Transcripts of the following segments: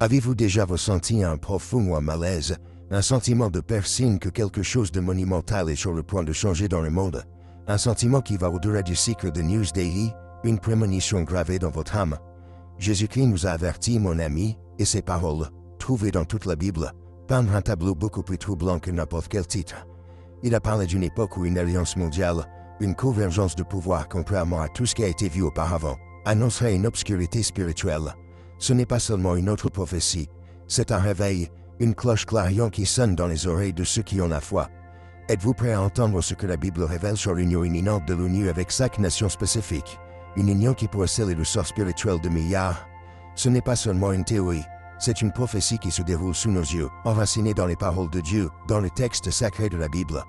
Avez-vous déjà ressenti un profond ou un malaise, un sentiment de peur signe que quelque chose de monumental est sur le point de changer dans le monde? Un sentiment qui va au-delà du cycle de News Daily, une prémonition gravée dans votre âme. Jésus-Christ nous a avertis, mon ami, et ses paroles, trouvées dans toute la Bible, peignent un tableau beaucoup plus troublant que n'importe quel titre. Il a parlé d'une époque où une alliance mondiale, une convergence de pouvoir contrairement à tout ce qui a été vu auparavant, annoncerait une obscurité spirituelle. Ce n'est pas seulement une autre prophétie, c'est un réveil, une cloche clarion qui sonne dans les oreilles de ceux qui ont la foi. Êtes-vous prêt à entendre ce que la Bible révèle sur l'union imminente de l'ONU avec 5 nations spécifiques? Une union qui pourrait sceller le sort spirituel de milliards? Ce n'est pas seulement une théorie, c'est une prophétie qui se déroule sous nos yeux, enracinée dans les paroles de Dieu, dans le texte sacré de la Bible.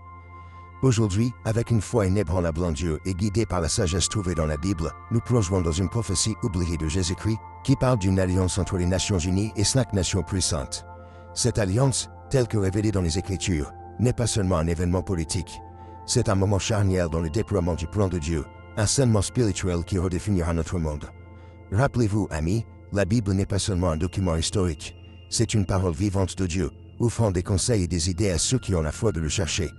Aujourd'hui, avec une foi inébranlable en Dieu et guidée par la sagesse trouvée dans la Bible, nous plongerons dans une prophétie oubliée de Jésus-Christ qui parle d'une alliance entre les Nations Unies et 5 nations puissantes. Cette alliance, telle que révélée dans les Écritures, n'est pas seulement un événement politique. C'est un moment charnière dans le déploiement du plan de Dieu, un scènement spirituel qui redéfinira notre monde. Rappelez-vous, amis, la Bible n'est pas seulement un document historique, c'est une parole vivante de Dieu, offrant des conseils et des idées à ceux qui ont la foi de le chercher.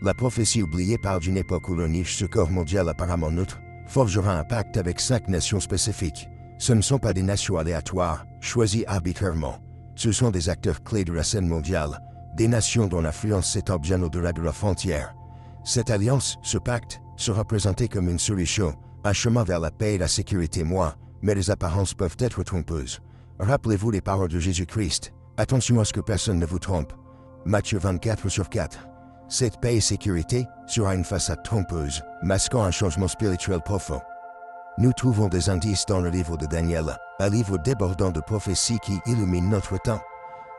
La prophétie oubliée parle d'une époque où l'ONU, ce corps mondial apparemment neutre, forgera un pacte avec 5 nations spécifiques. Ce ne sont pas des nations aléatoires, choisies arbitrairement. Ce sont des acteurs clés de la scène mondiale, des nations dont l'influence s'étend bien au-delà de leurs frontières. Cette alliance, ce pacte, sera présenté comme une solution, un chemin vers la paix et la sécurité mais les apparences peuvent être trompeuses. Rappelez-vous les paroles de Jésus-Christ. Attention à ce que personne ne vous trompe. Matthieu 24/4. Cette paix et sécurité sera une façade trompeuse, masquant un changement spirituel profond. Nous trouvons des indices dans le livre de Daniel, un livre débordant de prophéties qui illumine notre temps.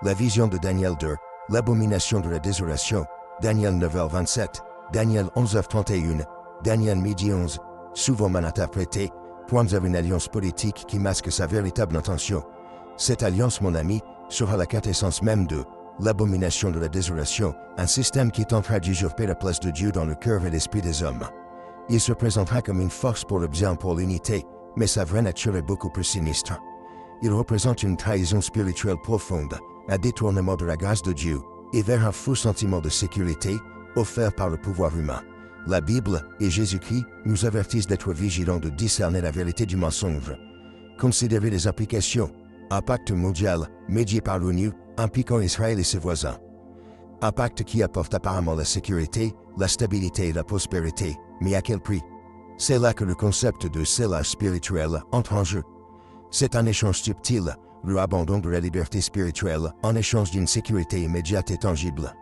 La vision de Daniel 2, l'abomination de la désolation, Daniel 9h27, Daniel 11h31, Daniel 12h11, souvent mal interprété, pointe vers une alliance politique qui masque sa véritable intention. Cette alliance, mon ami, sera la quintessence même de l'abomination de la désolation, un système qui tentera d'usurper la place de Dieu dans le cœur et l'esprit des hommes. Il se présentera comme une force pour le bien, pour l'unité, mais sa vraie nature est beaucoup plus sinistre. Il représente une trahison spirituelle profonde, un détournement de la grâce de Dieu, et vers un faux sentiment de sécurité, offert par le pouvoir humain. La Bible et Jésus-Christ nous avertissent d'être vigilants, de discerner la vérité du mensonge. Considérez les applications. Un pacte mondial, médié par l'ONU, impliquant Israël et ses voisins. Un pacte qui apporte apparemment la sécurité, la stabilité et la prospérité, mais à quel prix? C'est là que le concept de scellage spirituel entre en jeu. C'est un échange subtil, le abandon de la liberté spirituelle en échange d'une sécurité immédiate et tangible.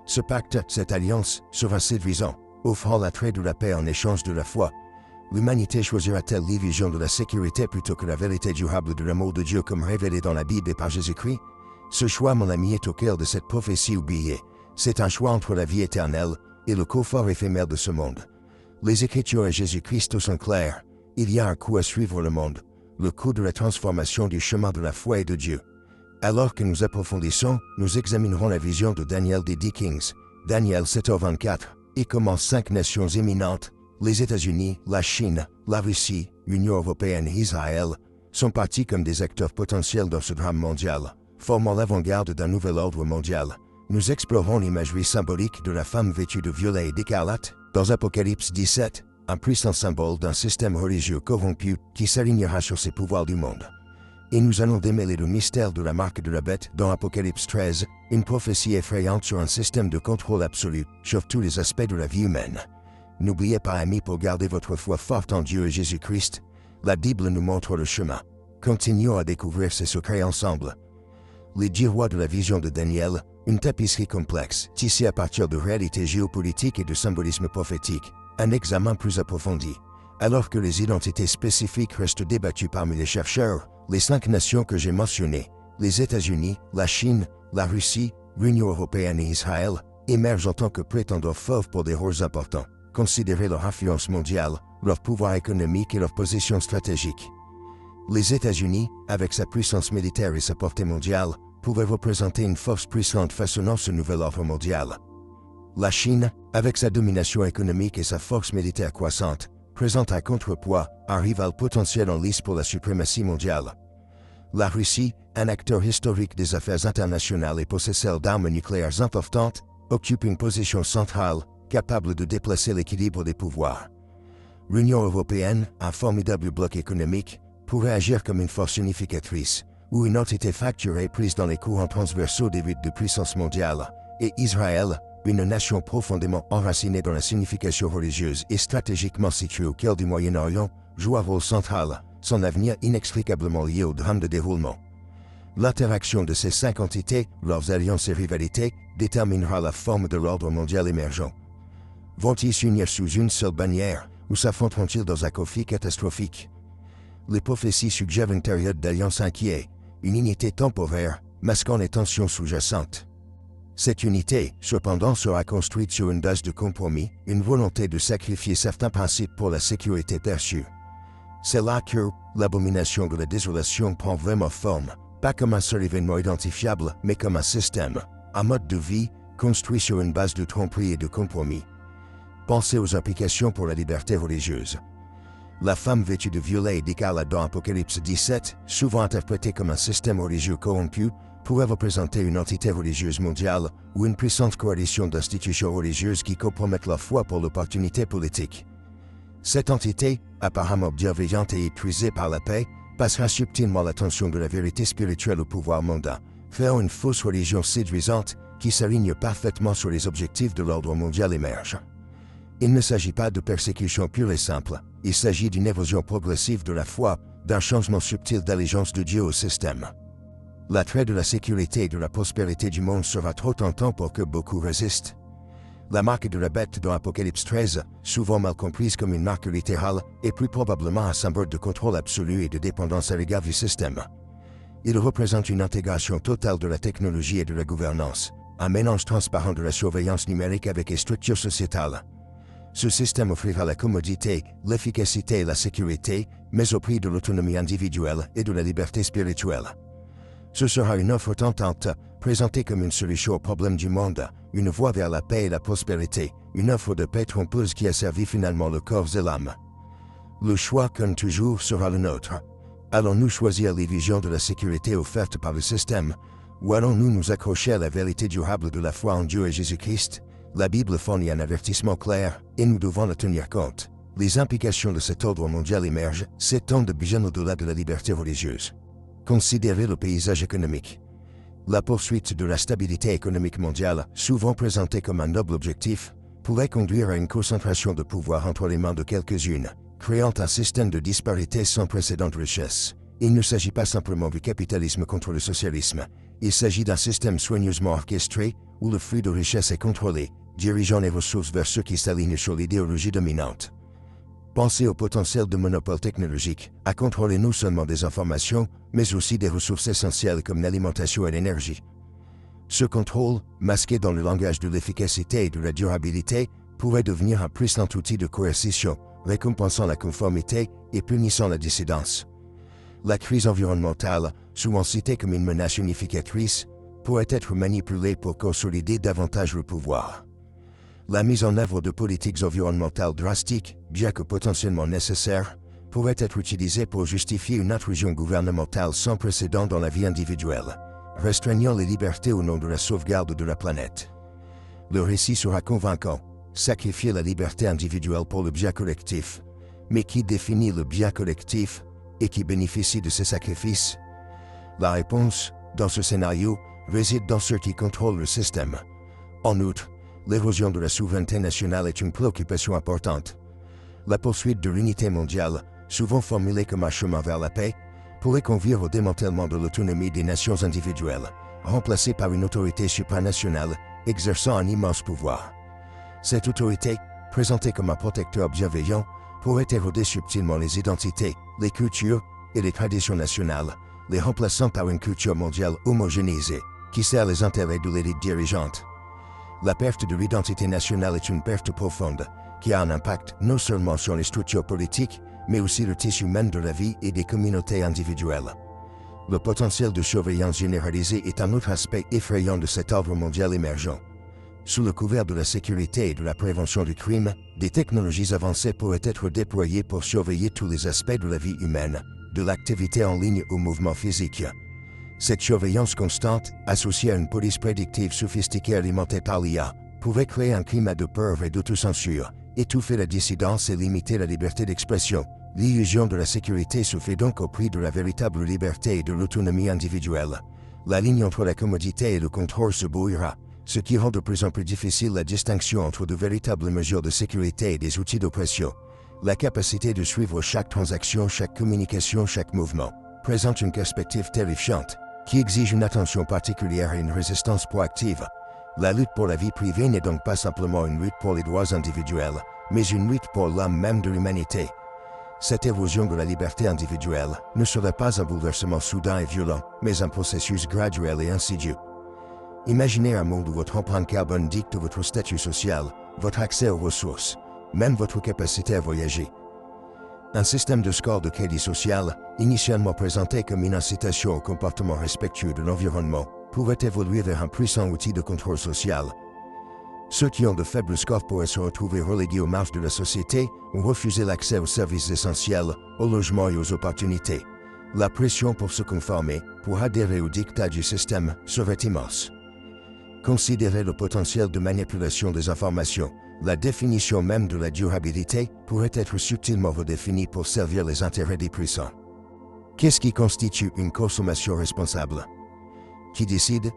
Ce pacte, cette alliance, sera séduisant, offrant l'attrait de la paix en échange de la foi. L'humanité choisira-t-elle l'illusion de la sécurité plutôt que la vérité durable de l'amour de Dieu comme révélé dans la Bible et par Jésus-Christ? Ce choix, mon ami, est au cœur de cette prophétie oubliée. C'est un choix entre la vie éternelle et le confort éphémère de ce monde. Les Écritures et Jésus-Christ sont clairs. Il y a un coup à suivre le monde, le coup de la transformation du chemin de la foi et de Dieu. Alors que nous approfondissons, nous examinerons la vision de Daniel des 10 Kings, Daniel 7h24, et comment 5 nations éminentes, les États-Unis, la Chine, la Russie, l'Union européenne et Israël, sont partis comme des acteurs potentiels dans ce drame mondial, formant l'avant-garde d'un nouvel ordre mondial. Nous explorons l'imagerie symbolique de la femme vêtue de violet et d'écarlate, dans Apocalypse 17, un puissant symbole d'un système religieux corrompu qui s'alignera sur ses pouvoirs du monde. Et nous allons démêler le mystère de la marque de la bête dans Apocalypse 13, une prophétie effrayante sur un système de contrôle absolu sur tous les aspects de la vie humaine. N'oubliez pas, amis, pour garder votre foi forte en Dieu et Jésus-Christ, la Bible nous montre le chemin. Continuons à découvrir ses secrets ensemble. Les 10 rois de la vision de Daniel, une tapisserie complexe, tissée à partir de réalités géopolitiques et de symbolisme prophétique, un examen plus approfondi. Alors que les identités spécifiques restent débattues parmi les chercheurs, les 5 nations que j'ai mentionnées, les États-Unis, la Chine, la Russie, l'Union européenne et Israël, émergent en tant que prétendants forts pour des rôles importants. Considérez leur influence mondiale, leur pouvoir économique et leur position stratégique. Les États-Unis, avec sa puissance militaire et sa portée mondiale, pouvaient représenter une force puissante façonnant ce nouvel ordre mondial. La Chine, avec sa domination économique et sa force militaire croissante, présente un contrepoids, un rival potentiel en lice pour la suprématie mondiale. La Russie, un acteur historique des affaires internationales et possesseur d'armes nucléaires importantes, occupe une position centrale, capable de déplacer l'équilibre des pouvoirs. L'Union européenne, un formidable bloc économique, pourrait agir comme une force unificatrice, ou une entité fracturée prise dans les courants transversaux des luttes de puissance mondiale, et Israël, une nation profondément enracinée dans la signification religieuse et stratégiquement située au cœur du Moyen-Orient, joue un rôle central, son avenir inexplicablement lié au drame de déroulement. L'interaction de ces 5 entités, leurs alliances et rivalités, déterminera la forme de l'ordre mondial émergent. Vont-ils s'unir sous une seule bannière, ou s'affronteront-ils dans un conflit catastrophique? Les prophéties suggèrent une période d'alliance inquiète, une unité temporaire, masquant les tensions sous-jacentes. Cette unité, cependant, sera construite sur une base de compromis, une volonté de sacrifier certains principes pour la sécurité perçue. C'est là que l'abomination de la désolation prend vraiment forme, pas comme un seul événement identifiable, mais comme un système, un mode de vie, construit sur une base de tromperie et de compromis. Pensez aux implications pour la liberté religieuse. La femme vêtue de violet et d'écarlate dans Apocalypse 17, souvent interprétée comme un système religieux corrompu, pourrait représenter une entité religieuse mondiale ou une puissante coalition d'institutions religieuses qui compromettent la foi pour l'opportunité politique. Cette entité, apparemment bienveillante et épuisée par la paix, passera subtilement l'attention de la vérité spirituelle au pouvoir mondain, créant une fausse religion séduisante qui s'aligne parfaitement sur les objectifs de l'ordre mondial émergent. Il ne s'agit pas de persécution pure et simple, il s'agit d'une érosion progressive de la foi, d'un changement subtil d'allégeance de Dieu au système. L'attrait de la sécurité et de la prospérité du monde sera trop tentant pour que beaucoup résistent. La marque de la bête dans Apocalypse 13, souvent mal comprise comme une marque littérale, est plus probablement un symbole de contrôle absolu et de dépendance à l'égard du système. Il représente une intégration totale de la technologie et de la gouvernance, un mélange transparent de la surveillance numérique avec les structures sociétales. Ce système offrira la commodité, l'efficacité et la sécurité, mais au prix de l'autonomie individuelle et de la liberté spirituelle. Ce sera une offre tentante, présentée comme une solution au problème du monde, une voie vers la paix et la prospérité, une offre de paix trompeuse qui a servi finalement le corps et l'âme. Le choix, comme toujours, sera le nôtre. Allons-nous choisir l'illusion de la sécurité offerte par le système, ou allons-nous nous accrocher à la vérité durable de la foi en Dieu et Jésus-Christ? La Bible fournit un avertissement clair, et nous devons le tenir compte. Les implications de cet ordre mondial émergent, s'étendent bien au-delà de la liberté religieuse. Considérez le paysage économique. La poursuite de la stabilité économique mondiale, souvent présentée comme un noble objectif, pourrait conduire à une concentration de pouvoir entre les mains de quelques-unes, créant un système de disparité sans précédent de richesse. Il ne s'agit pas simplement du capitalisme contre le socialisme, il s'agit d'un système soigneusement orchestré où le flux de richesse est contrôlé, dirigeant les ressources vers ceux qui s'alignent sur l'idéologie dominante. Pensez au potentiel de monopole technologique, à contrôler non seulement des informations, mais aussi des ressources essentielles comme l'alimentation et l'énergie. Ce contrôle, masqué dans le langage de l'efficacité et de la durabilité, pourrait devenir un puissant outil de coercition, récompensant la conformité et punissant la dissidence. La crise environnementale, souvent citée comme une menace unificatrice, pourrait être manipulée pour consolider davantage le pouvoir. La mise en œuvre de politiques environnementales drastiques, bien que potentiellement nécessaires, pourrait être utilisée pour justifier une intrusion gouvernementale sans précédent dans la vie individuelle, restreignant les libertés au nom de la sauvegarde de la planète. Le récit sera convaincant, sacrifier la liberté individuelle pour le bien collectif. Mais qui définit le bien collectif et qui bénéficie de ces sacrifices? La réponse, dans ce scénario, réside dans ceux qui contrôlent le système. En outre, l'érosion de la souveraineté nationale est une préoccupation importante. La poursuite de l'unité mondiale, souvent formulée comme un chemin vers la paix, pourrait conduire au démantèlement de l'autonomie des nations individuelles, remplacée par une autorité supranationale exerçant un immense pouvoir. Cette autorité, présentée comme un protecteur bienveillant, pourrait éroder subtilement les identités, les cultures et les traditions nationales, les remplaçant par une culture mondiale homogénéisée, qui sert les intérêts de l'élite dirigeante. La perte de l'identité nationale est une perte profonde, qui a un impact non seulement sur les structures politiques, mais aussi le tissu même de la vie et des communautés individuelles. Le potentiel de surveillance généralisée est un autre aspect effrayant de cet ordre mondial émergent. Sous le couvert de la sécurité et de la prévention du crime, des technologies avancées pourraient être déployées pour surveiller tous les aspects de la vie humaine, de l'activité en ligne au mouvement physique. Cette surveillance constante, associée à une police prédictive sophistiquée alimentée par l'IA, pouvait créer un climat de peur et d'autocensure, étouffer la dissidence et limiter la liberté d'expression. L'illusion de la sécurité se fait donc au prix de la véritable liberté et de l'autonomie individuelle. La ligne entre la commodité et le contrôle se brouillera, ce qui rend de plus en plus difficile la distinction entre de véritables mesures de sécurité et des outils d'oppression. La capacité de suivre chaque transaction, chaque communication, chaque mouvement, présente une perspective terrifiante, qui exige une attention particulière et une résistance proactive. La lutte pour la vie privée n'est donc pas simplement une lutte pour les droits individuels, mais une lutte pour l'âme même de l'humanité. Cette érosion de la liberté individuelle ne serait pas un bouleversement soudain et violent, mais un processus graduel et insidieux. Imaginez un monde où votre empreinte carbone dicte votre statut social, votre accès aux ressources, même votre capacité à voyager. Un système de score de crédit social, initialement présenté comme une incitation au comportement respectueux de l'environnement, pourrait évoluer vers un puissant outil de contrôle social. Ceux qui ont de faibles scores pourraient se retrouver relégués aux marges de la société ou refuser l'accès aux services essentiels, au logement et aux opportunités. La pression pour se conformer, pour adhérer au diktat du système, serait immense. Considérez le potentiel de manipulation des informations. La définition même de la durabilité pourrait être subtilement redéfinie pour servir les intérêts des puissants. Qu'est-ce qui constitue une consommation responsable? Qui décide?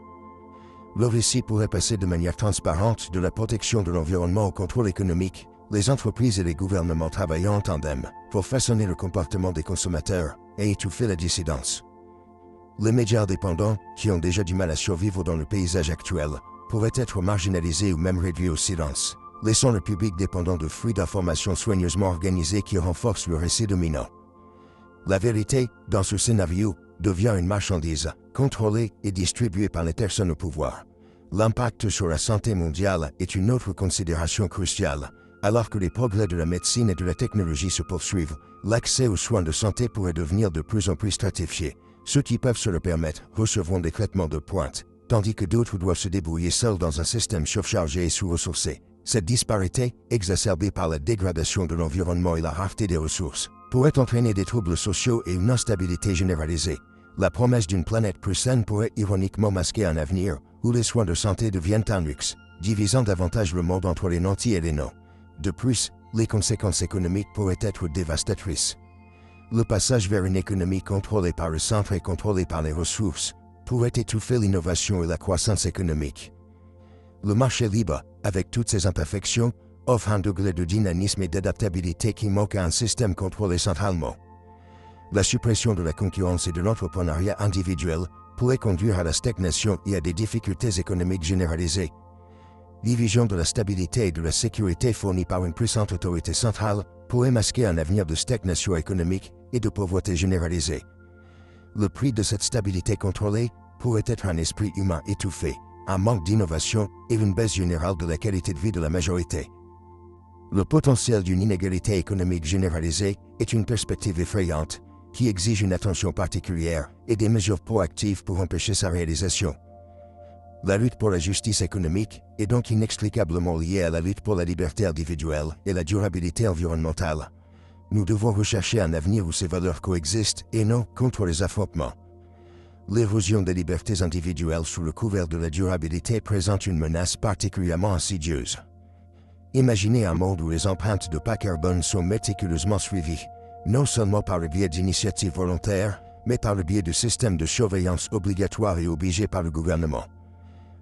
Le récit pourrait passer de manière transparente de la protection de l'environnement au contrôle économique. Les entreprises et les gouvernements travaillent en tandem pour façonner le comportement des consommateurs et étouffer la dissidence. Les médias indépendants, qui ont déjà du mal à survivre dans le paysage actuel, pourraient être marginalisés ou même réduits au silence, laissant le public dépendant de flux d'informations soigneusement organisés qui renforcent le récit dominant. La vérité, dans ce scénario, devient une marchandise, contrôlée et distribuée par les personnes au pouvoir. L'impact sur la santé mondiale est une autre considération cruciale. Alors que les progrès de la médecine et de la technologie se poursuivent, l'accès aux soins de santé pourrait devenir de plus en plus stratifié. Ceux qui peuvent se le permettre recevront des traitements de pointe, tandis que d'autres doivent se débrouiller seuls dans un système surchargé et sous-ressourcé. Cette disparité, exacerbée par la dégradation de l'environnement et la rareté des ressources, pourrait entraîner des troubles sociaux et une instabilité généralisée. La promesse d'une planète plus saine pourrait ironiquement masquer un avenir où les soins de santé deviennent un luxe, divisant davantage le monde entre les nantis et les non. De plus, les conséquences économiques pourraient être dévastatrices. Le passage vers une économie contrôlée par le centre et contrôlée par les ressources pourrait étouffer l'innovation et la croissance économique. Le marché libre, avec toutes ses imperfections, offre un degré de dynamisme et d'adaptabilité qui manque à un système contrôlé centralement. La suppression de la concurrence et de l'entrepreneuriat individuel pourrait conduire à la stagnation et à des difficultés économiques généralisées. L'illusion de la stabilité et de la sécurité fournie par une puissante autorité centrale pourrait masquer un avenir de stagnation économique et de pauvreté généralisée. Le prix de cette stabilité contrôlée pourrait être un esprit humain étouffé, un manque d'innovation et une baisse générale de la qualité de vie de la majorité. Le potentiel d'une inégalité économique généralisée est une perspective effrayante qui exige une attention particulière et des mesures proactives pour empêcher sa réalisation. La lutte pour la justice économique est donc inextricablement liée à la lutte pour la liberté individuelle et la durabilité environnementale. Nous devons rechercher un avenir où ces valeurs coexistent et non contre les affrontements. L'érosion des libertés individuelles sous le couvert de la durabilité présente une menace particulièrement insidieuse. Imaginez un monde où les empreintes de pas carbone sont méticuleusement suivies, non seulement par le biais d'initiatives volontaires, mais par le biais de systèmes de surveillance obligatoires et obligés par le gouvernement.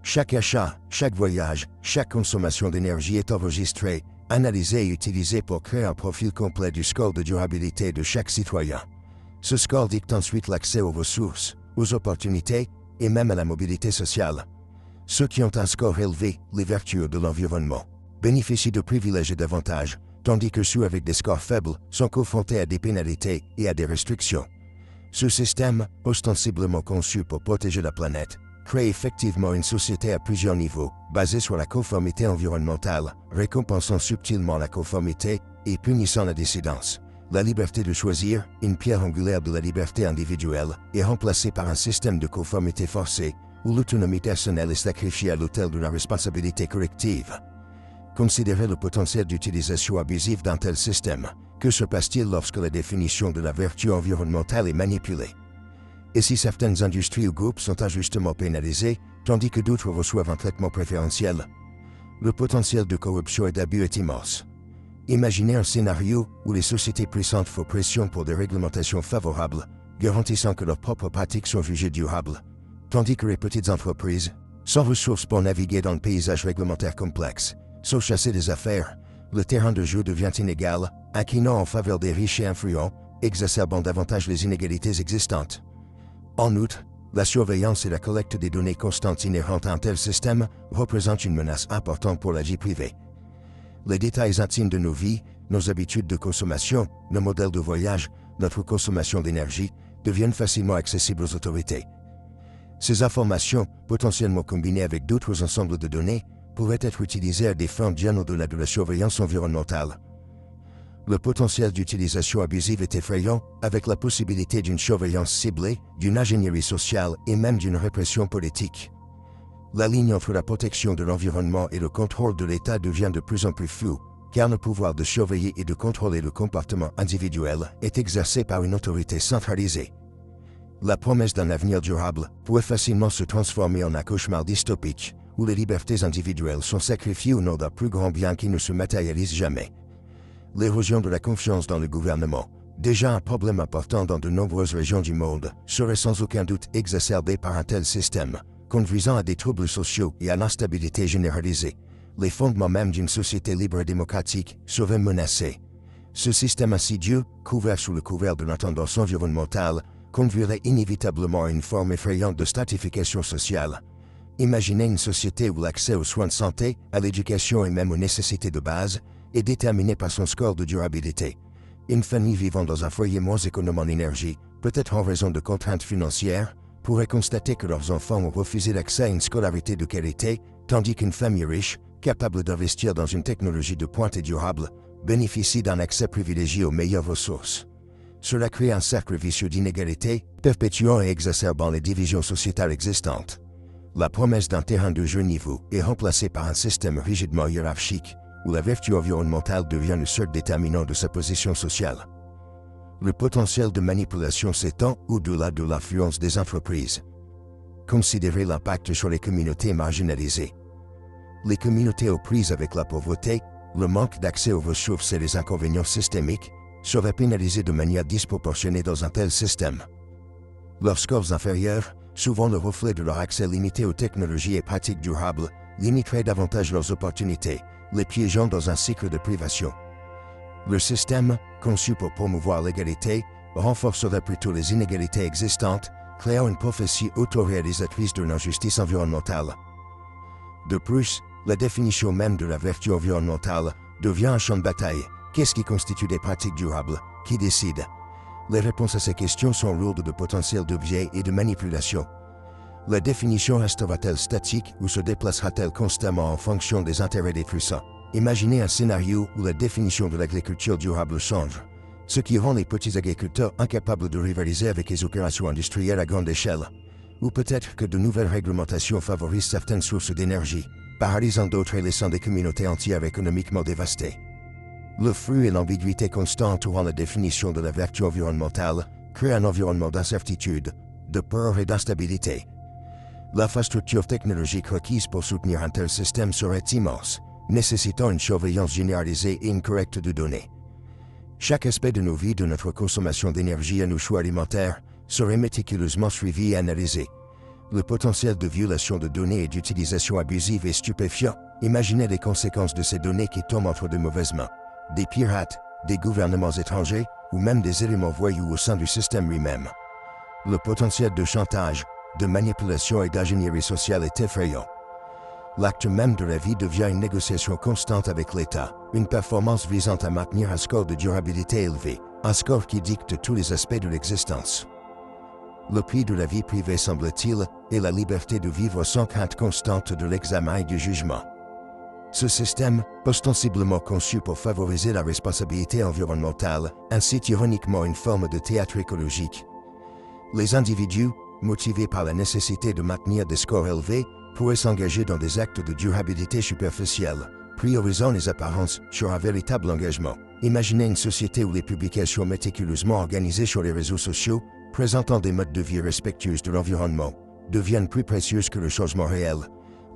Chaque achat, chaque voyage, chaque consommation d'énergie est enregistrée, analysée et utilisée pour créer un profil complet du score de durabilité de chaque citoyen. Ce score dicte ensuite l'accès aux ressources, aux opportunités et même à la mobilité sociale. Ceux qui ont un score élevé, les vertueux de l'environnement, bénéficient de privilèges et d'avantages, tandis que ceux avec des scores faibles sont confrontés à des pénalités et à des restrictions. Ce système, ostensiblement conçu pour protéger la planète, crée effectivement une société à plusieurs niveaux, basée sur la conformité environnementale, récompensant subtilement la conformité et punissant la dissidence. La liberté de choisir, une pierre angulaire de la liberté individuelle, est remplacée par un système de conformité forcée, où l'autonomie personnelle est sacrifiée à l'autel de la responsabilité collective. Considérez le potentiel d'utilisation abusive d'un tel système. Que se passe-t-il lorsque la définition de la vertu environnementale est manipulée? Et si certaines industries ou groupes sont injustement pénalisés, tandis que d'autres reçoivent un traitement préférentiel? Le potentiel de corruption et d'abus est immense. Imaginez un scénario où les sociétés puissantes font pression pour des réglementations favorables, garantissant que leurs propres pratiques sont jugées durables, tandis que les petites entreprises, sans ressources pour naviguer dans le paysage réglementaire complexe, sont chassées des affaires. Le terrain de jeu devient inégal, inclinant en faveur des riches et influents, exacerbant davantage les inégalités existantes. En outre, la surveillance et la collecte des données constantes inhérentes à un tel système représentent une menace importante pour la vie privée. Les détails intimes de nos vies, nos habitudes de consommation, nos modèles de voyage, notre consommation d'énergie, deviennent facilement accessibles aux autorités. Ces informations, potentiellement combinées avec d'autres ensembles de données, pourraient être utilisées à des fins bien au-delà de la surveillance environnementale. Le potentiel d'utilisation abusive est effrayant, avec la possibilité d'une surveillance ciblée, d'une ingénierie sociale et même d'une répression politique. La ligne entre la protection de l'environnement et le contrôle de l'État devient de plus en plus floue, car le pouvoir de surveiller et de contrôler le comportement individuel est exercé par une autorité centralisée. La promesse d'un avenir durable pourrait facilement se transformer en un cauchemar dystopique, où les libertés individuelles sont sacrifiées au nom d'un plus grand bien qui ne se matérialise jamais. L'érosion de la confiance dans le gouvernement, déjà un problème important dans de nombreuses régions du monde, serait sans aucun doute exacerbée par un tel système, conduisant à des troubles sociaux et à l'instabilité généralisée. Les fondements même d'une société libre et démocratique seraient menacés. Ce système insidieux, couvert sous le couvert de la tendance environnementale, conduirait inévitablement à une forme effrayante de stratification sociale. Imaginez une société où l'accès aux soins de santé, à l'éducation et même aux nécessités de base est déterminé par son score de durabilité. Une famille vivant dans un foyer moins économe en énergie, peut-être en raison de contraintes financières, pourrait constater que leurs enfants ont refusé l'accès à une scolarité de qualité, tandis qu'une famille riche, capable d'investir dans une technologie de pointe et durable, bénéficie d'un accès privilégié aux meilleures ressources. Cela crée un cercle vicieux d'inégalité, perpétuant et exacerbant les divisions sociétales existantes. La promesse d'un terrain de jeu niveau est remplacée par un système rigidement hiérarchique, où la vertu environnementale devient le seul déterminant de sa position sociale. Le potentiel de manipulation s'étend au-delà de l'influence des entreprises. Considérez l'impact sur les communautés marginalisées. Les communautés aux prises avec la pauvreté, le manque d'accès aux ressources et les inconvénients systémiques seraient pénalisées de manière disproportionnée dans un tel système. Leurs scores inférieurs, souvent le reflet de leur accès limité aux technologies et pratiques durables, limiteraient davantage leurs opportunités, les piégeant dans un cycle de privation. Le système, conçu pour promouvoir l'égalité, renforcerait plutôt les inégalités existantes, créant une prophétie autoréalisatrice de l'injustice environnementale. De plus, la définition même de la vertu environnementale devient un champ de bataille. Qu'est-ce qui constitue des pratiques durables? Qui décide? Les réponses à ces questions sont lourdes de potentiel de biais et de manipulation. La définition restera-t-elle statique ou se déplacera-t-elle constamment en fonction des intérêts des puissants? Imaginez un scénario où la définition de l'agriculture durable change, ce qui rend les petits agriculteurs incapables de rivaliser avec les opérations industrielles à grande échelle. Ou peut-être que de nouvelles réglementations favorisent certaines sources d'énergie, paralysant d'autres et laissant des communautés entières économiquement dévastées. Le flou et l'ambiguïté constante entourant la définition de la vertu environnementale créent un environnement d'incertitude, de peur et d'instabilité. L'infrastructure technologique requise pour soutenir un tel système serait immense, nécessitant une surveillance généralisée et une collecte de données. Chaque aspect de nos vies, de notre consommation d'énergie à nos choix alimentaires, serait méticuleusement suivi et analysé. Le potentiel de violation de données et d'utilisation abusive est stupéfiant. Imaginez les conséquences de ces données qui tombent entre de mauvaises mains. Des pirates, des gouvernements étrangers, ou même des éléments voyous au sein du système lui-même. Le potentiel de chantage, de manipulation et d'ingénierie sociale est effrayant. L'acte même de la vie devient une négociation constante avec l'État, une performance visant à maintenir un score de durabilité élevé, un score qui dicte tous les aspects de l'existence. Le prix de la vie privée, semble-t-il, est la liberté de vivre sans crainte constante de l'examen et du jugement. Ce système, ostensiblement conçu pour favoriser la responsabilité environnementale, incite ironiquement une forme de théâtre écologique. Les individus, motivés par la nécessité de maintenir des scores élevés, pourraient s'engager dans des actes de durabilité superficielle, priorisant les apparences sur un véritable engagement, Imaginez une société où les publications méticuleusement organisées sur les réseaux sociaux, présentant des modes de vie respectueux de l'environnement, deviennent plus précieuses que le changement réel.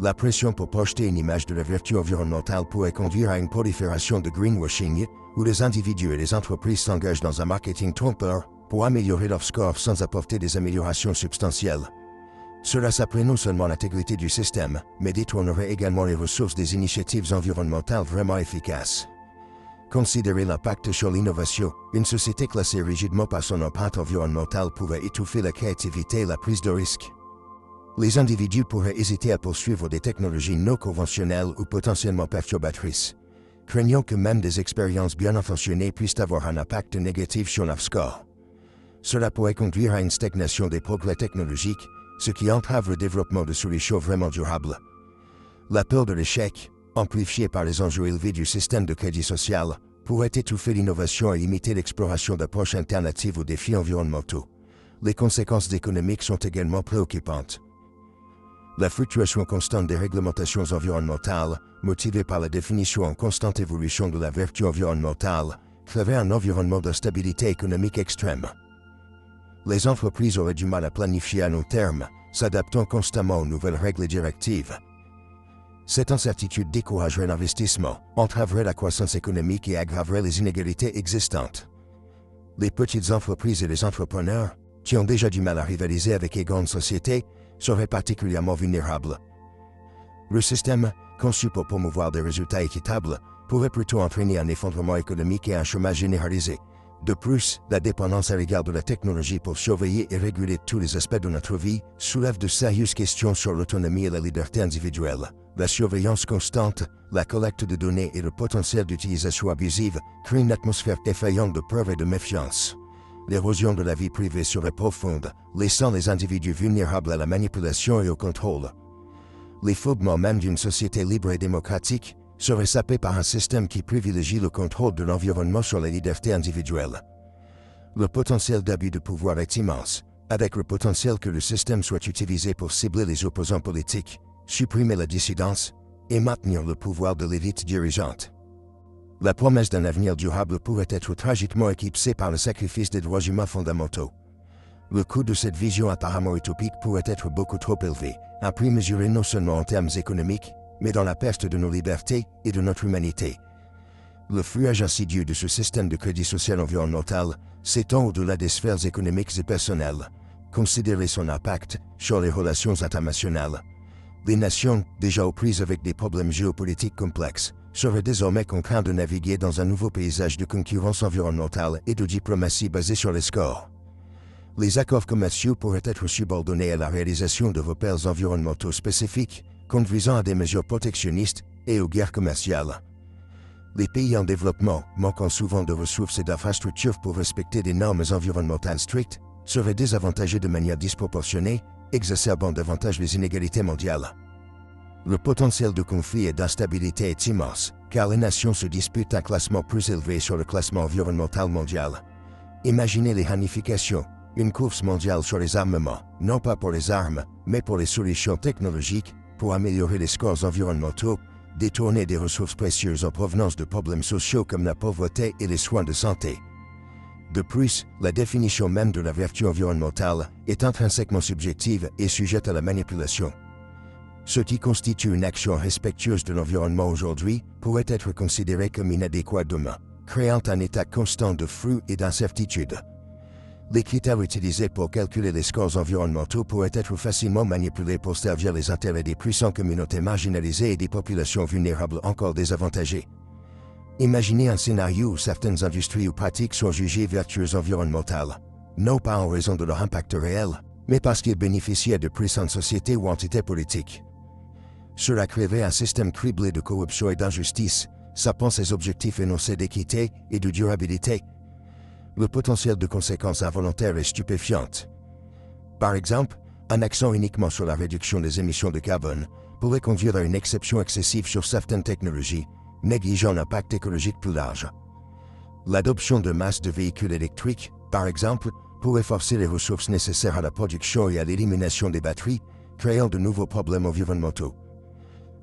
La pression pour projeter une image de la vertu environnementale pourrait conduire à une prolifération de greenwashing, où les individus et les entreprises s'engagent dans un marketing trompeur pour améliorer leur score sans apporter des améliorations substantielles. Cela saperait non seulement l'intégrité du système, mais détournerait également les ressources des initiatives environnementales vraiment efficaces. Considérez l'impact sur l'innovation. Une société classée rigidement par son empreinte environnementale pourrait étouffer la créativité et la prise de risque. Les individus pourraient hésiter à poursuivre des technologies non conventionnelles ou potentiellement perturbatrices, craignant que même des expériences bien intentionnées puissent avoir un impact négatif sur leur score. Cela pourrait conduire à une stagnation des progrès technologiques, ce qui entrave le développement de solutions vraiment durables. La peur de l'échec, amplifiée par les enjeux élevés du système de crédit social, pourrait étouffer l'innovation et limiter l'exploration d'approches alternatives aux défis environnementaux. Les conséquences économiques sont également préoccupantes. La fluctuation constante des réglementations environnementales, motivée par la définition en constante évolution de la vertu environnementale, créerait un environnement d'instabilité économique extrême. Les entreprises auraient du mal à planifier à long terme, s'adaptant constamment aux nouvelles règles et directives. Cette incertitude découragerait l'investissement, entraverait la croissance économique et aggraverait les inégalités existantes. Les petites entreprises et les entrepreneurs, qui ont déjà du mal à rivaliser avec les grandes sociétés, seraient particulièrement vulnérables. Le système, conçu pour promouvoir des résultats équitables, pourrait plutôt entraîner un effondrement économique et un chômage généralisé. De plus, la dépendance à l'égard de la technologie pour surveiller et réguler tous les aspects de notre vie soulève de sérieuses questions sur l'autonomie et la liberté individuelle. La surveillance constante, la collecte de données et le potentiel d'utilisation abusive créent une atmosphère effrayante de peur et de méfiance. L'érosion de la vie privée serait profonde, laissant les individus vulnérables à la manipulation et au contrôle. Les fondements même d'une société libre et démocratique seraient sapés par un système qui privilégie le contrôle de l'environnement sur les libertés individuelles. Le potentiel d'abus de pouvoir est immense, avec le potentiel que le système soit utilisé pour cibler les opposants politiques, supprimer la dissidence et maintenir le pouvoir de l'élite dirigeante. La promesse d'un avenir durable pourrait être tragiquement éclipsée par le sacrifice des droits humains fondamentaux. Le coût de cette vision apparemment utopique pourrait être beaucoup trop élevé, un prix mesuré non seulement en termes économiques, mais dans la perte de nos libertés et de notre humanité. Le fluage insidieux de ce système de crédit social environnemental s'étend au-delà des sphères économiques et personnelles. Considérez son impact sur les relations internationales. Les nations, déjà aux prises avec des problèmes géopolitiques complexes, seraient désormais contraintes de naviguer dans un nouveau paysage de concurrence environnementale et de diplomatie basée sur les scores. Les accords commerciaux pourraient être subordonnés à la réalisation de repères environnementaux spécifiques, conduisant à des mesures protectionnistes et aux guerres commerciales. Les pays en développement, manquant souvent de ressources et d'infrastructures pour respecter des normes environnementales strictes, seraient désavantagés de manière disproportionnée, exacerbant davantage les inégalités mondiales. Le potentiel de conflit et d'instabilité est immense, car les nations se disputent un classement plus élevé sur le classement environnemental mondial. Imaginez les ramifications, une course mondiale sur les armements, non pas pour les armes, mais pour les solutions technologiques, pour améliorer les scores environnementaux, détourner des ressources précieuses en provenance de problèmes sociaux comme la pauvreté et les soins de santé. De plus, la définition même de la vertu environnementale est intrinsèquement subjective et sujette à la manipulation. Ce qui constitue une action respectueuse de l'environnement aujourd'hui pourrait être considéré comme inadéquat demain, créant un état constant de flou et d'incertitude. Les critères utilisés pour calculer les scores environnementaux pourraient être facilement manipulés pour servir les intérêts des puissantes communautés marginalisées et des populations vulnérables encore désavantagées. Imaginez un scénario où certaines industries ou pratiques sont jugées vertueuses environnementales, non pas en raison de leur impact réel, mais parce qu'ils bénéficiaient de puissantes sociétés ou entités politiques. Cela créerait un système criblé de corruption et d'injustice, sapant ses objectifs énoncés d'équité et de durabilité. Le potentiel de conséquences involontaires est stupéfiant. Par exemple, un accent uniquement sur la réduction des émissions de carbone pourrait conduire à une exception excessive sur certaines technologies, négligeant l'impact écologique plus large. L'adoption de masse de véhicules électriques, par exemple, pourrait forcer les ressources nécessaires à la production et à l'élimination des batteries, créant de nouveaux problèmes environnementaux.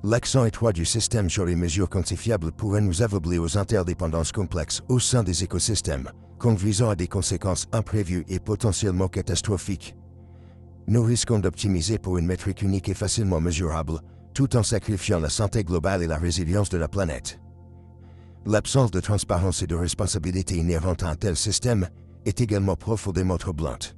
L'accent étroit du système sur les mesures quantifiables pourrait nous aveugler aux interdépendances complexes au sein des écosystèmes, conduisant à des conséquences imprévues et potentiellement catastrophiques. Nous risquons d'optimiser pour une métrique unique et facilement mesurable, tout en sacrifiant la santé globale et la résilience de la planète. L'absence de transparence et de responsabilité inhérente à un tel système est également profondément troublante.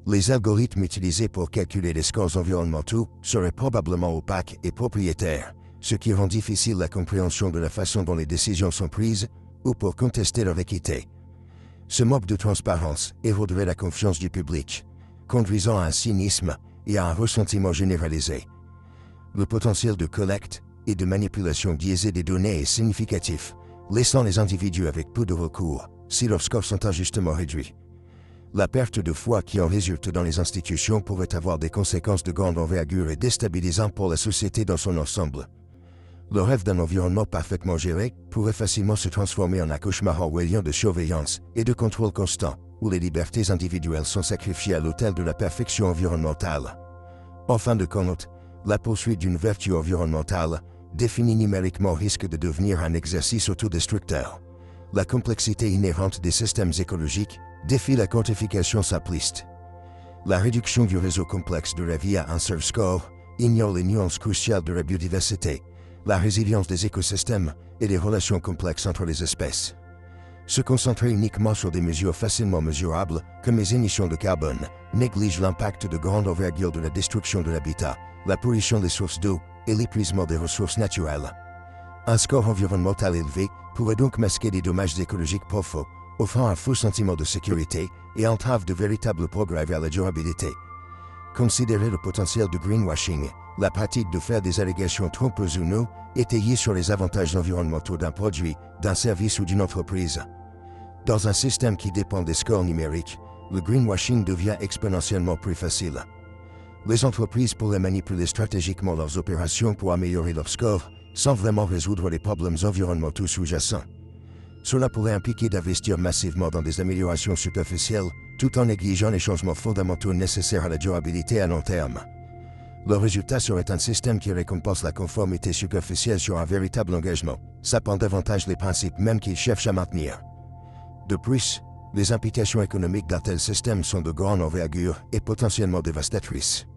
Les algorithmes utilisés pour calculer les scores environnementaux seraient probablement opaques et propriétaires, ce qui rend difficile la compréhension de la façon dont les décisions sont prises ou pour contester leur équité. Ce manque de transparence éroderait la confiance du public, conduisant à un cynisme et à un ressentiment généralisé. Le potentiel de collecte et de manipulation biaisée des données est significatif, laissant les individus avec peu de recours si leurs scores sont injustement réduits. La perte de foi qui en résulte dans les institutions pourrait avoir des conséquences de grande envergure et déstabilisantes pour la société dans son ensemble. Le rêve d'un environnement parfaitement géré pourrait facilement se transformer en un cauchemar orwellien de surveillance et de contrôle constant, où les libertés individuelles sont sacrifiées à l'autel de la perfection environnementale. En fin de compte, la poursuite d'une vertu environnementale, définie numériquement, risque de devenir un exercice autodestructeur. La complexité inhérente des systèmes écologiques défie la quantification simpliste. La réduction du réseau complexe de la vie à un seul score ignore les nuances cruciales de la biodiversité, la résilience des écosystèmes et les relations complexes entre les espèces. Se concentrer uniquement sur des mesures facilement mesurables, comme les émissions de carbone, néglige l'impact de grande envergure de la destruction de l'habitat, la pollution des sources d'eau et l'épuisement des ressources naturelles. Un score environnemental élevé pourrait donc masquer des dommages écologiques profonds, offrant un faux sentiment de sécurité et entrave de véritables progrès vers la durabilité. Considérez le potentiel du greenwashing, la pratique de faire des allégations trompeuses ou non, étayées sur les avantages environnementaux d'un produit, d'un service ou d'une entreprise. Dans un système qui dépend des scores numériques, le greenwashing devient exponentiellement plus facile. Les entreprises pourraient manipuler stratégiquement leurs opérations pour améliorer leurs scores, sans vraiment résoudre les problèmes environnementaux sous-jacents. Cela pourrait impliquer d'investir massivement dans des améliorations superficielles, tout en négligeant les changements fondamentaux nécessaires à la durabilité à long terme. Le résultat serait un système qui récompense la conformité superficielle sur un véritable engagement, sapant davantage les principes mêmes qu'il cherche à maintenir. De plus, les implications économiques d'un tel système sont de grande envergure et potentiellement dévastatrices.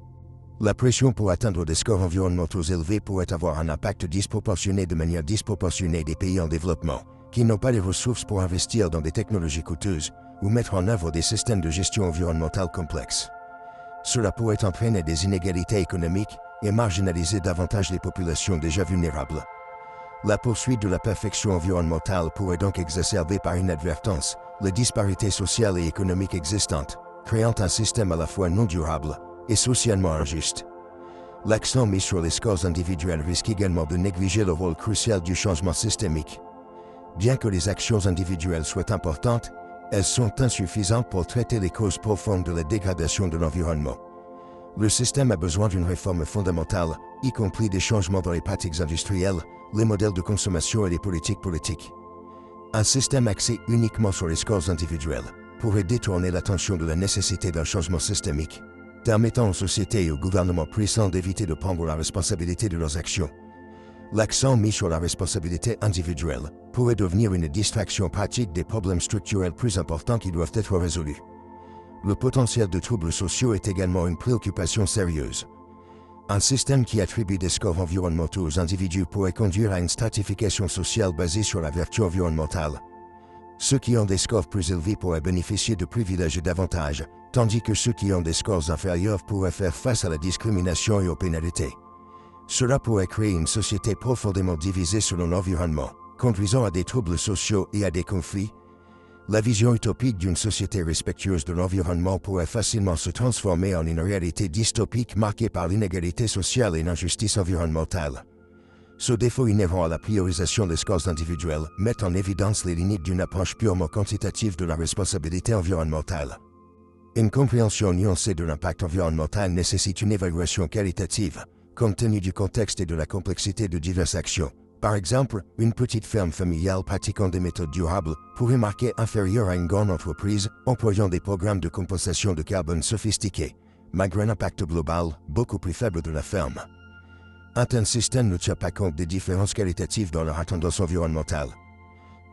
La pression pour atteindre des scores environnementaux élevés pourrait avoir un impact disproportionné de manière disproportionnée des pays en développement, qui n'ont pas les ressources pour investir dans des technologies coûteuses ou mettre en œuvre des systèmes de gestion environnementale complexes. Cela pourrait entraîner des inégalités économiques et marginaliser davantage les populations déjà vulnérables. La poursuite de la perfection environnementale pourrait donc exacerber par inadvertance les disparités sociales et économiques existantes, créant un système à la fois non durable et socialement injuste. L'accent mis sur les scores individuels risque également de négliger le rôle crucial du changement systémique. Bien que les actions individuelles soient importantes, elles sont insuffisantes pour traiter les causes profondes de la dégradation de l'environnement. Le système a besoin d'une réforme fondamentale, y compris des changements dans les pratiques industrielles, les modèles de consommation et les politiques politiques. Un système axé uniquement sur les scores individuels pourrait détourner l'attention de la nécessité d'un changement systémique, permettant aux sociétés et aux gouvernements puissants d'éviter de prendre la responsabilité de leurs actions. L'accent mis sur la responsabilité individuelle pourrait devenir une distraction pratique des problèmes structurels plus importants qui doivent être résolus. Le potentiel de troubles sociaux est également une préoccupation sérieuse. Un système qui attribue des scores environnementaux aux individus pourrait conduire à une stratification sociale basée sur la vertu environnementale. Ceux qui ont des scores plus élevés pourraient bénéficier de privilèges et d'avantages, tandis que ceux qui ont des scores inférieurs pourraient faire face à la discrimination et aux pénalités. Cela pourrait créer une société profondément divisée selon l'environnement, conduisant à des troubles sociaux et à des conflits. La vision utopique d'une société respectueuse de l'environnement pourrait facilement se transformer en une réalité dystopique marquée par l'inégalité sociale et l'injustice environnementale. Ce défaut inhérent à la priorisation des scores individuels met en évidence les limites d'une approche purement quantitative de la responsabilité environnementale. Une compréhension nuancée de l'impact environnemental nécessite une évaluation qualitative, compte tenu du contexte et de la complexité de diverses actions. Par exemple, une petite ferme familiale pratiquant des méthodes durables pourrait marquer inférieure à une grande entreprise employant des programmes de compensation de carbone sophistiqués, malgré un impact global beaucoup plus faible de la ferme. Un tel système ne tient pas compte des différences qualitatives dans leur tendance environnementale.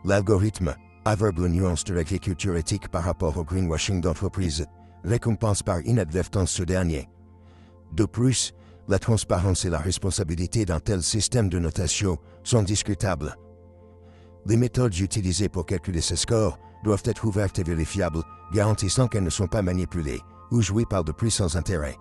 L'algorithme, aveugle aux nuances de l'agriculture éthique par rapport au greenwashing d'entreprise, récompense par inadvertance ce dernier. De plus, la transparence et la responsabilité d'un tel système de notation sont discutables. Les méthodes utilisées pour calculer ces scores doivent être ouvertes et vérifiables, garantissant qu'elles ne sont pas manipulées ou jouées par de puissants intérêts.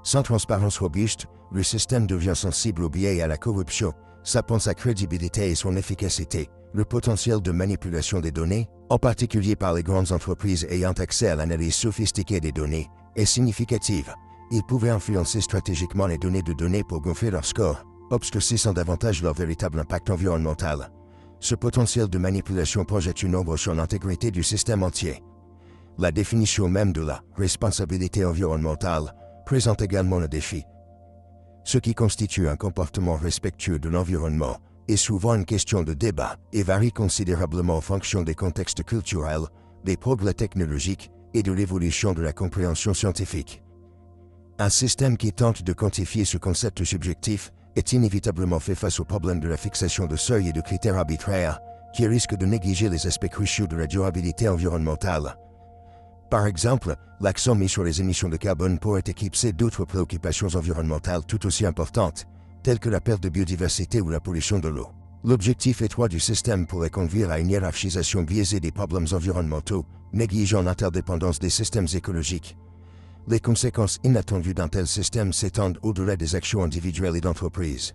Sans transparence robuste, le système devient sensible aux biais et à la corruption, sapant sa crédibilité et son efficacité. Le potentiel de manipulation des données, en particulier par les grandes entreprises ayant accès à l'analyse sophistiquée des données, est significative. Ils pouvaient influencer stratégiquement les données de données pour gonfler leur score, obscurcissant davantage leur véritable impact environnemental. Ce potentiel de manipulation projette une ombre sur l'intégrité du système entier. La définition même de la responsabilité environnementale présente également le défi. Ce qui constitue un comportement respectueux de l'environnement est souvent une question de débat et varie considérablement en fonction des contextes culturels, des progrès technologiques et de l'évolution de la compréhension scientifique. Un système qui tente de quantifier ce concept subjectif est inévitablement fait face au problème de la fixation de seuils et de critères arbitraires qui risquent de négliger les aspects cruciaux de la durabilité environnementale. Par exemple, l'accent mis sur les émissions de carbone pourrait éclipser d'autres préoccupations environnementales tout aussi importantes, telles que la perte de biodiversité ou la pollution de l'eau. L'objectif étroit du système pourrait conduire à une hiérarchisation biaisée des problèmes environnementaux, négligeant l'interdépendance des systèmes écologiques. Les conséquences inattendues d'un tel système s'étendent au-delà des actions individuelles et d'entreprises.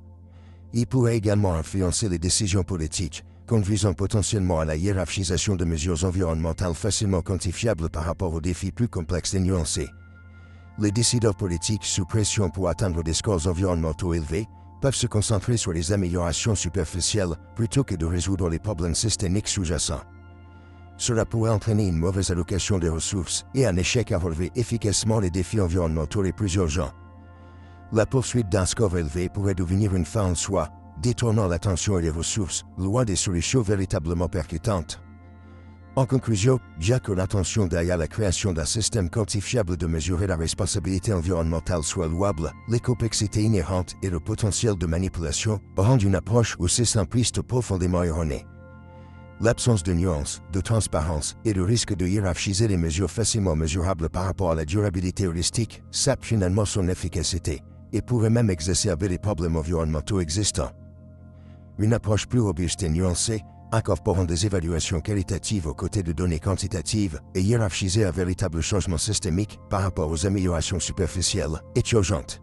Il pourrait également influencer les décisions politiques, conduisant potentiellement à la hiérarchisation de mesures environnementales facilement quantifiables par rapport aux défis plus complexes et nuancés. Les décideurs politiques sous pression pour atteindre des scores environnementaux élevés peuvent se concentrer sur les améliorations superficielles plutôt que de résoudre les problèmes systémiques sous-jacents. Cela pourrait entraîner une mauvaise allocation des ressources et un échec à relever efficacement les défis environnementaux les plus urgents. La poursuite d'un score élevé pourrait devenir une fin en soi, détournant l'attention et les ressources, loin des solutions véritablement percutantes. En conclusion, bien que l'intention derrière la création d'un système quantifiable de mesurer la responsabilité environnementale soit louable, les complexités inhérentes et le potentiel de manipulation rendent une approche aussi simpliste profondément erronée. L'absence de nuances, de transparence et le risque de hiérarchiser les mesures facilement mesurables par rapport à la durabilité heuristique sape finalement son efficacité et pourrait même exacerber les problèmes environnementaux existants. Une approche plus robuste et nuancée, incorporant des évaluations qualitatives aux côtés de données quantitatives et hiérarchisée un véritable changement systémique par rapport aux améliorations superficielles, est urgente.